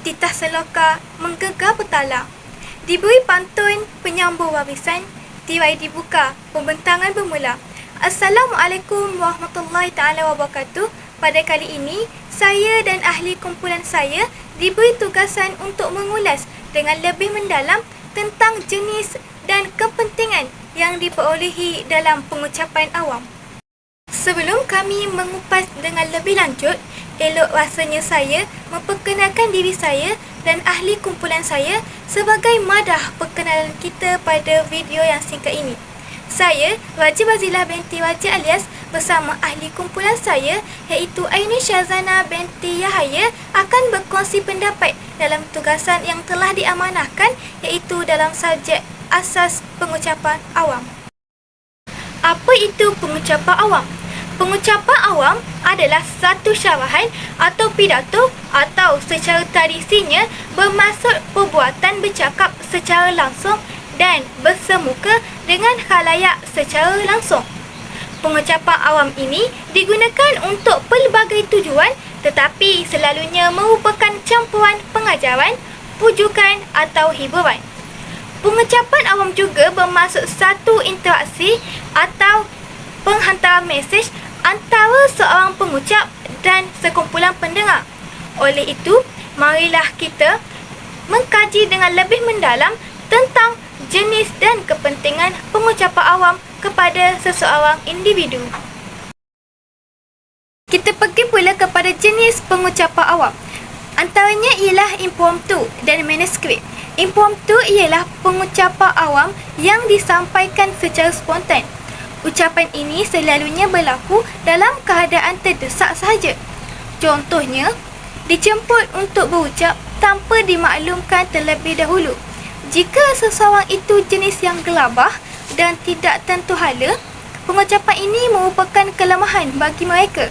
titah seloka menggegah petala. Diberi pantun penyambung warisan, tirai dibuka, pembentangan bermula. Assalamualaikum warahmatullahi taala wabarakatuh. Pada kali ini, saya dan ahli kumpulan saya diberi tugasan untuk mengulas dengan lebih mendalam tentang jenis dan kepentingan yang diperolehi dalam pengucapan awam. Sebelum kami mengupas dengan lebih lanjut, elok rasanya saya memperkenalkan diri saya dan ahli kumpulan saya sebagai madah perkenalan kita pada video yang singkat ini. Saya, Raja Bazilah binti Raja Alias bersama ahli kumpulan saya iaitu Aini Syazana binti Yahaya akan berkongsi pendapat dalam tugasan yang telah diamanahkan iaitu dalam subjek asas pengucapan awam. Apa itu pengucapan awam? Pengucapan awam adalah satu syarahan atau pidato atau secara tradisinya bermaksud perbuatan bercakap secara langsung dan bersemuka dengan khalayak secara langsung. Pengucapan awam ini digunakan untuk pelbagai tujuan tetapi selalunya merupakan campuran pengajaran, pujukan atau hiburan. Pengucapan awam juga bermaksud satu interaksi atau penghantaran mesej antara seorang pengucap dan sekumpulan pendengar. Oleh itu, marilah kita mengkaji dengan lebih mendalam tentang jenis dan kepentingan pengucapan awam kepada seseorang individu. Kita pergi pula kepada jenis pengucapan awam. Antaranya ialah impromptu dan manuskrip. Impromptu ialah pengucapan awam yang disampaikan secara spontan. Ucapan ini selalunya berlaku dalam keadaan terdesak sahaja. Contohnya, dijemput untuk berucap tanpa dimaklumkan terlebih dahulu. Jika seseorang itu jenis yang gelabah dan tidak tentu hala, pengucapan ini merupakan kelemahan bagi mereka.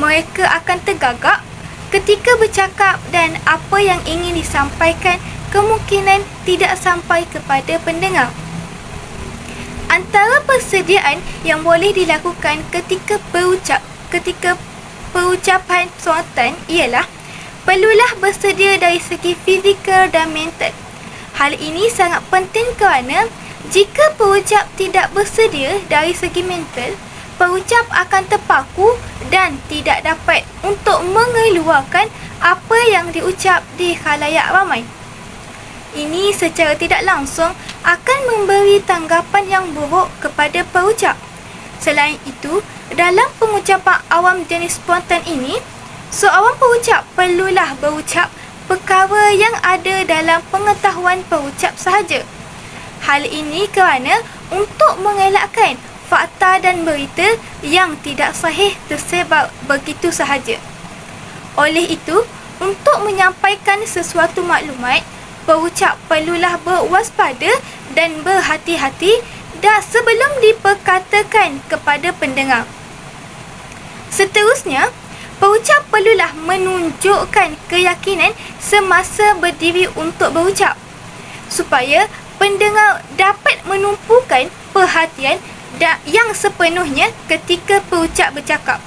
Mereka akan tergagap ketika bercakap dan apa yang ingin disampaikan kemungkinan tidak sampai kepada pendengar. Antara persediaan yang boleh dilakukan ketika perucapan spontan ialah perlulah bersedia dari segi fizikal dan mental. Hal ini sangat penting kerana jika perucap tidak bersedia dari segi mental, perucap akan terpaku dan tidak dapat untuk mengeluarkan apa yang diucap di khalayak ramai. Ini secara tidak langsung akan memberi tanggapan yang buruk kepada perucap. Selain itu, dalam pengucapan awam jenis spontan ini, seorang perucap perlulah berucap perkara yang ada dalam pengetahuan perucap sahaja. Hal ini kerana untuk mengelakkan fakta dan berita yang tidak sahih tersebar begitu sahaja. Oleh itu, untuk menyampaikan sesuatu maklumat, perucap perlulah berwaspada dan berhati-hati dah sebelum diperkatakan kepada pendengar. Seterusnya, perucap perlulah menunjukkan keyakinan semasa berdiri untuk berucap, supaya pendengar dapat menumpukan perhatian yang sepenuhnya ketika perucap bercakap.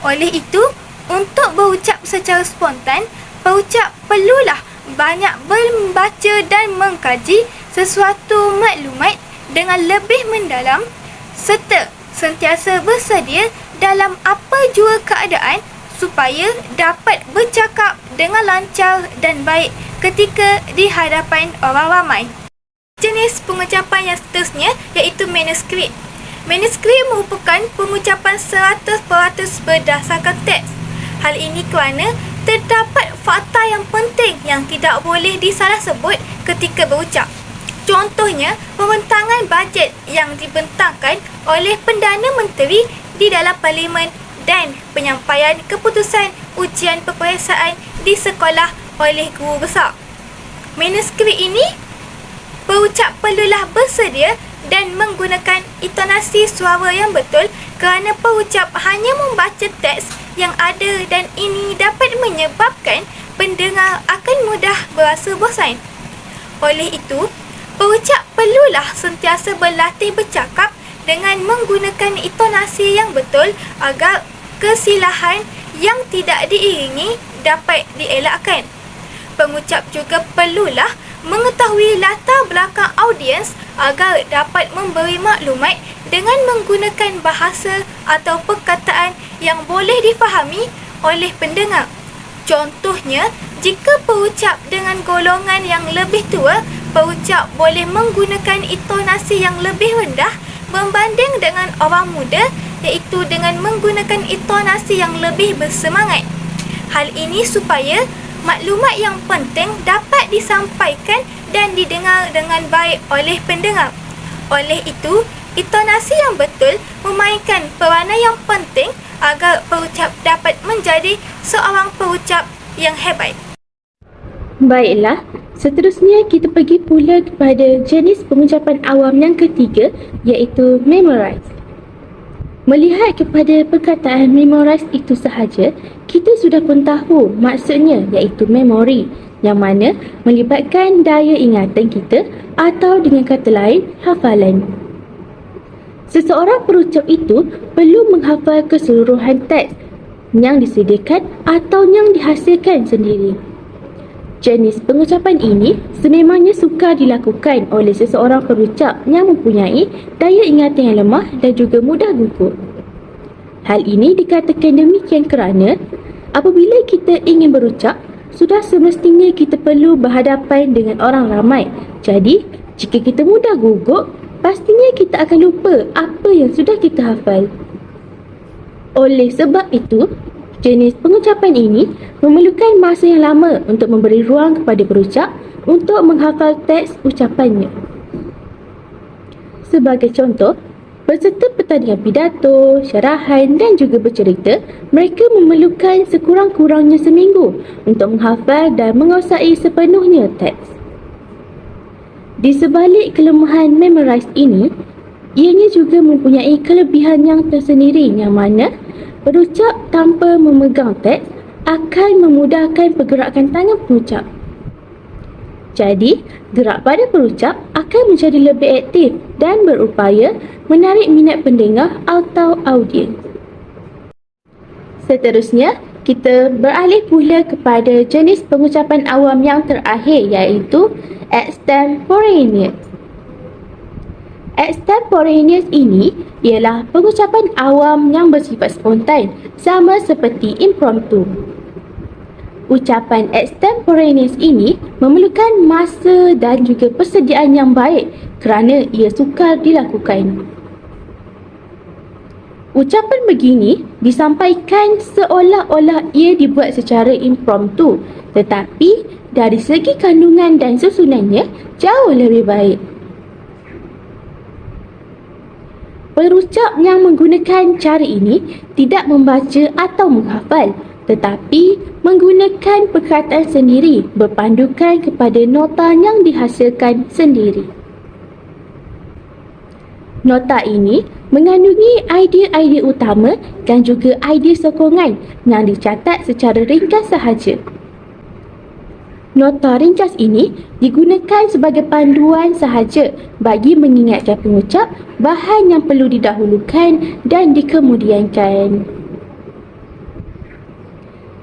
Oleh itu, untuk berucap secara spontan, perucap perlulah banyak membaca dan mengkaji sesuatu maklumat dengan lebih mendalam serta sentiasa bersedia dalam apa jua keadaan supaya dapat bercakap dengan lancar dan baik ketika di hadapan orang ramai. Jenis pengucapan yang seterusnya iaitu manuskrip. Manuskrip merupakan pengucapan 100% berdasarkan teks. Hal ini kerana terdapat fakta yang penting yang tidak boleh disalah sebut ketika berucap. Contohnya, pembentangan bajet yang dibentangkan oleh Perdana Menteri di dalam Parlimen dan penyampaian keputusan ujian peperiksaan di sekolah oleh guru besar. Manuskrip ini, perucap perlulah bersedia dan menggunakan intonasi suara yang betul kerana perucap hanya membaca teks yang ada dan ini dapat menyebabkan pendengar akan mudah berasa bosan. Oleh itu, perucap perlulah sentiasa berlatih bercakap dengan menggunakan intonasi yang betul agar kesilahan yang tidak diiringi dapat dielakkan. pengucap juga perlulah mengetahui latar belakang audiens agar dapat memberi maklumat dengan menggunakan bahasa atau perkataan yang boleh difahami oleh pendengar. Contohnya, jika perucap dengan golongan yang lebih tua, perucap boleh menggunakan intonasi yang lebih rendah berbanding dengan orang muda, iaitu dengan menggunakan intonasi yang lebih bersemangat. Hal ini supaya maklumat yang penting dapat disampaikan dan didengar dengan baik oleh pendengar. Oleh itu, intonasi yang betul memainkan peranan yang penting agar perucap dapat menjadi seorang perucap yang hebat. Baiklah, seterusnya kita pergi pula kepada jenis pengucapan awam yang ketiga, iaitu memorize. Melihat kepada perkataan memorize itu sahaja, kita sudah pun tahu maksudnya, iaitu memori, yang mana melibatkan daya ingatan kita atau dengan kata lain, hafalan. Seseorang perucap itu perlu menghafal keseluruhan teks yang disediakan atau yang dihasilkan sendiri. Jenis pengucapan ini sememangnya sukar dilakukan oleh seseorang perucap yang mempunyai daya ingatan yang lemah dan juga mudah gugup. Hal ini dikatakan demikian kerana apabila kita ingin berucap, sudah semestinya kita perlu berhadapan dengan orang ramai. Jadi, jika kita mudah gugup, pastinya kita akan lupa apa yang sudah kita hafal. Oleh sebab itu, jenis pengucapan ini memerlukan masa yang lama untuk memberi ruang kepada perucap untuk menghafal teks ucapannya. Sebagai contoh, peserta pertandingan pidato, syarahan dan juga bercerita, mereka memerlukan sekurang-kurangnya seminggu untuk menghafal dan menguasai sepenuhnya teks. Di sebalik kelemahan memorize ini, ianya juga mempunyai kelebihan yang tersendiri yang mana perucap tanpa memegang teks akan memudahkan pergerakan tangan pengucap. Jadi, gerak pada perucap akan menjadi lebih aktif dan berupaya menarik minat pendengar atau audiens. Seterusnya, kita beralih pula kepada jenis pengucapan awam yang terakhir, iaitu extemporaneous. Extemporaneous ini ialah pengucapan awam yang bersifat spontan, sama seperti impromptu. Ucapan extemporaneous ini memerlukan masa dan juga persediaan yang baik kerana ia sukar dilakukan. Ucapan begini disampaikan seolah-olah ia dibuat secara impromptu, tetapi dari segi kandungan dan susunannya jauh lebih baik. Perucap yang menggunakan cara ini tidak membaca atau menghafal, tetapi menggunakan perkataan sendiri berpandukan kepada nota yang dihasilkan sendiri. Nota ini mengandungi idea-idea utama dan juga idea sokongan yang dicatat secara ringkas sahaja. Nota ringkas ini digunakan sebagai panduan sahaja bagi mengingatkan pengucap bahan yang perlu didahulukan dan dikemudiankan.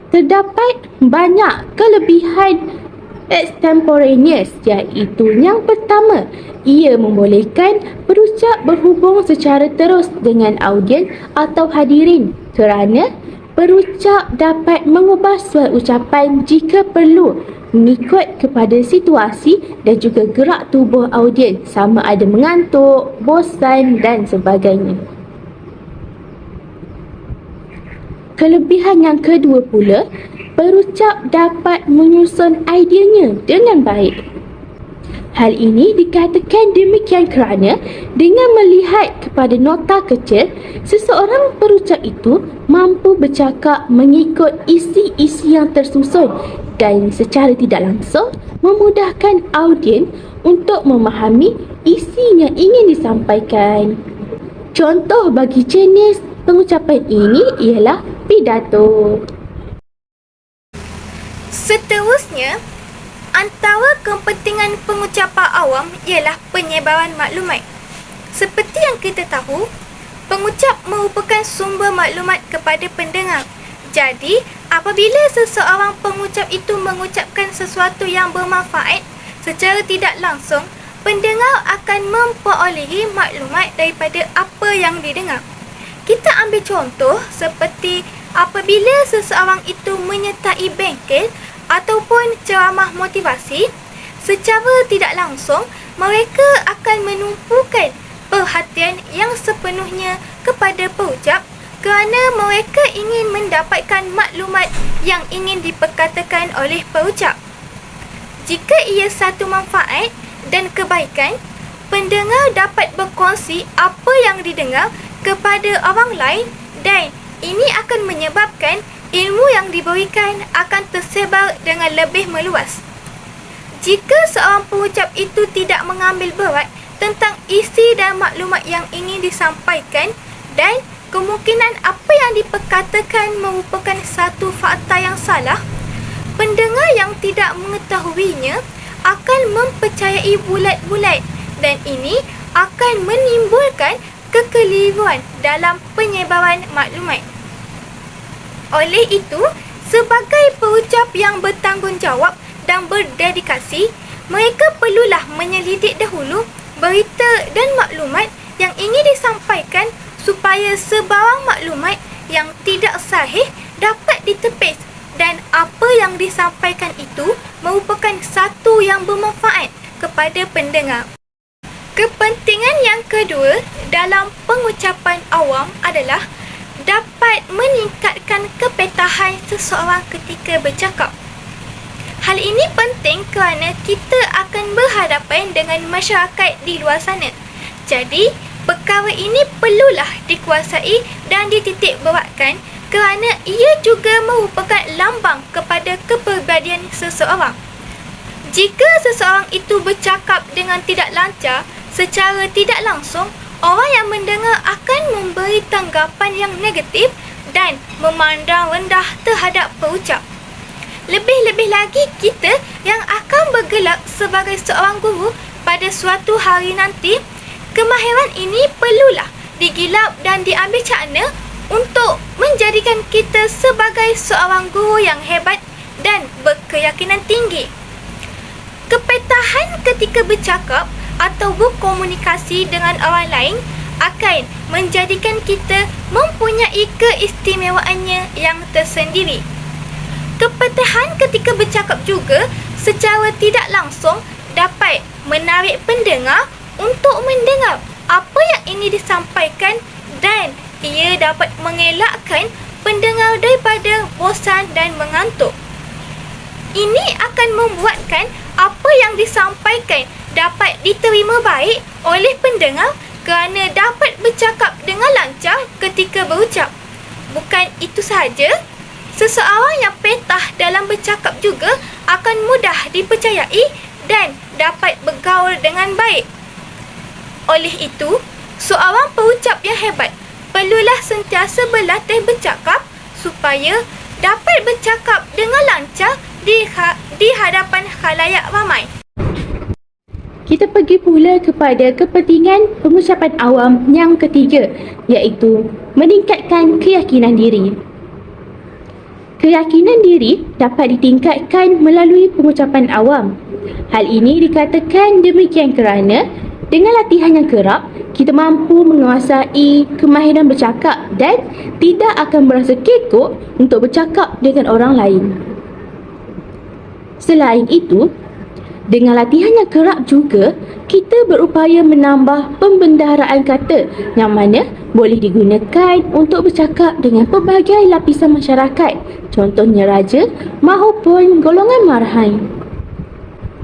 Terdapat banyak kelebihan extemporaneous, iaitu yang pertama, ia membolehkan perucap berhubung secara terus dengan audiens atau hadirin kerana perucap dapat mengubah suat ucapan jika perlu mengikut kepada situasi dan juga gerak tubuh audiens, sama ada mengantuk, bosan dan sebagainya. Kelebihan yang kedua pula, perucap dapat menyusun ideanya dengan baik. Hal ini dikatakan demikian kerana dengan melihat kepada nota kecil, seseorang perucap itu mampu bercakap mengikut isi-isi yang tersusun dan secara tidak langsung memudahkan audiens untuk memahami isi yang ingin disampaikan. Contoh bagi jenis pengucapan ini ialah pidato. Seterusnya, antara kepentingan pengucapan awam ialah penyebaran maklumat. Seperti yang kita tahu, pengucap merupakan sumber maklumat kepada pendengar. Jadi, apabila seseorang pengucap itu mengucapkan sesuatu yang bermanfaat secara tidak langsung, pendengar akan memperolehi maklumat daripada apa yang didengar. Kita ambil contoh seperti apabila seseorang itu menyertai bengkel ataupun ceramah motivasi, secara tidak langsung mereka akan menumpukan perhatian yang sepenuhnya kepada perucap kerana mereka ingin mendapatkan maklumat yang ingin diperkatakan oleh perucap. Jika ia satu manfaat dan kebaikan, pendengar dapat berkongsi apa yang didengar kepada orang lain dan ini akan menyebabkan ilmu yang diberikan akan tersebar dengan lebih meluas. Jika seorang pengucap itu tidak mengambil berat tentang isi dan maklumat yang ingin disampaikan dan kemungkinan apa yang diperkatakan merupakan satu fakta yang salah, pendengar yang tidak mengetahuinya akan mempercayai bulat-bulat dan ini akan menimbulkan kekeliruan dalam penyebaran maklumat. Oleh itu, sebagai perucap yang bertanggungjawab dan berdedikasi, mereka perlulah menyelidik dahulu berita dan maklumat yang ingin disampaikan supaya sebarang maklumat yang tidak sahih dapat ditepis dan apa yang disampaikan itu merupakan satu yang bermanfaat kepada pendengar. Kepentingan yang kedua dalam pengucapan awam adalah dapat meningkatkan kepetahan seseorang ketika bercakap. Hal ini penting kerana kita akan berhadapan dengan masyarakat di luar sana. Jadi, perkara ini perlulah dikuasai dan dititik beratkan kerana ia juga merupakan lambang kepada kepribadian seseorang. Jika seseorang itu bercakap dengan tidak lancar, secara tidak langsung, orang yang mendengar akan memberi tanggapan yang negatif dan memandang rendah terhadap perucap. Lebih-lebih lagi kita yang akan bergelar sebagai seorang guru pada suatu hari nanti, kemahiran ini perlulah digilap dan diambil cakna untuk menjadikan kita sebagai seorang guru yang hebat dan berkeyakinan tinggi. Kepetahan ketika bercakap atau berkomunikasi dengan orang lain akan menjadikan kita mempunyai keistimewaannya yang tersendiri. Kepetahan ketika bercakap juga secara tidak langsung dapat menarik pendengar untuk mendengar apa yang ingin disampaikan dan ia dapat mengelakkan pendengar daripada bosan dan mengantuk. Ini akan membuatkan apa yang disampaikan dapat diterima baik oleh pendengar kerana dapat bercakap dengan lancar ketika berucap. Bukan itu sahaja, seseorang yang petah dalam bercakap juga akan mudah dipercayai dan dapat bergaul dengan baik. Oleh itu, seorang perucap yang hebat perlulah sentiasa berlatih bercakap supaya dapat bercakap dengan lancar di hadapan khalayak ramai. Kita pergi pula kepada kepentingan pengucapan awam yang ketiga, iaitu meningkatkan keyakinan diri. Keyakinan diri dapat ditingkatkan melalui pengucapan awam. Hal ini dikatakan demikian kerana dengan latihan yang kerap, kita mampu menguasai kemahiran bercakap dan tidak akan berasa kekok untuk bercakap dengan orang lain. Selain itu, dengan latihan yang kerap juga, kita berupaya menambah pembendaharaan kata yang mana boleh digunakan untuk bercakap dengan pelbagai lapisan masyarakat, contohnya raja maupun golongan marahan.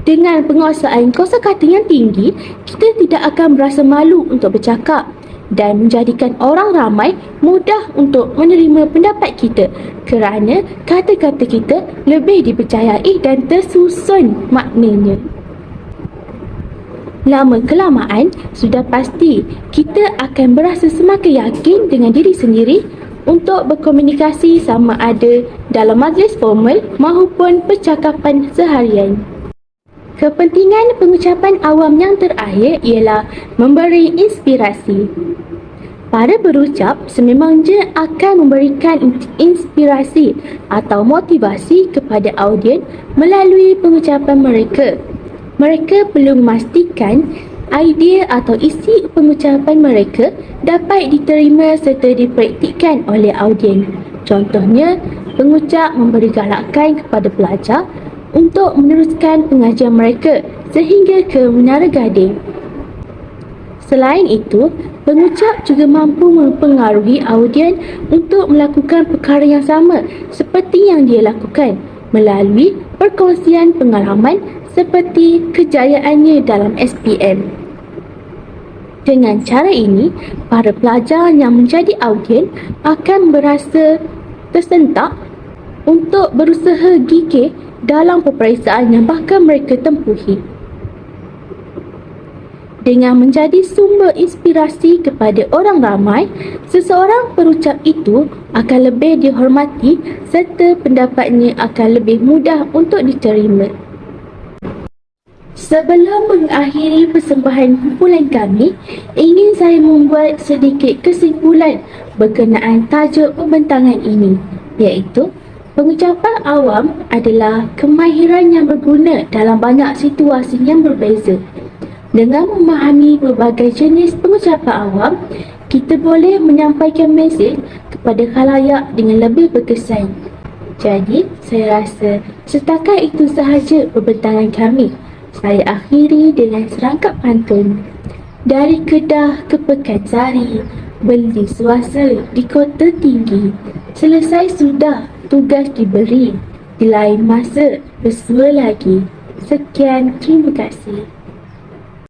Dengan penguasaan kosakata yang tinggi, kita tidak akan berasa malu untuk bercakap dan menjadikan orang ramai mudah untuk menerima pendapat kita kerana kata-kata kita lebih dipercayai dan tersusun maknanya. Lama-kelamaan, sudah pasti kita akan berasa semakin yakin dengan diri sendiri untuk berkomunikasi sama ada dalam majlis formal maupun percakapan seharian. Kepentingan pengucapan awam yang terakhir ialah memberi inspirasi. Para berucap sememangnya akan memberikan inspirasi atau motivasi kepada audien melalui pengucapan mereka. Mereka perlu memastikan idea atau isi pengucapan mereka dapat diterima serta dipraktikkan oleh audien. Contohnya, pengucap memberi galakan kepada pelajar untuk meneruskan pengajian mereka sehingga ke Menara Gading. Selain itu, pengucap juga mampu mempengaruhi audien untuk melakukan perkara yang sama seperti yang dia lakukan melalui perkongsian pengalaman seperti kejayaannya dalam SPM. Dengan cara ini, para pelajar yang menjadi audien akan berasa tersentak untuk berusaha gigih dalam peperiksaan yang bakal mereka tempuhi. Dengan menjadi sumber inspirasi kepada orang ramai, seseorang perucap itu akan lebih dihormati serta pendapatnya akan lebih mudah untuk diterima. Sebelum mengakhiri persembahan kumpulan kami, ingin saya membuat sedikit kesimpulan berkenaan tajuk pembentangan ini, iaitu pengucapan awam adalah kemahiran yang berguna dalam banyak situasi yang berbeza. Dengan memahami berbagai jenis pengucapan awam, kita boleh menyampaikan mesej kepada khalayak dengan lebih berkesan. Jadi, saya rasa setakat itu sahaja pembentangan kami. Saya akhiri dengan serangkap pantun. Dari Kedah ke Pekansari, beli suasa di kota tinggi. Selesai sudah tugas diberi, di lain masa bersua lagi. Sekian, terima kasih.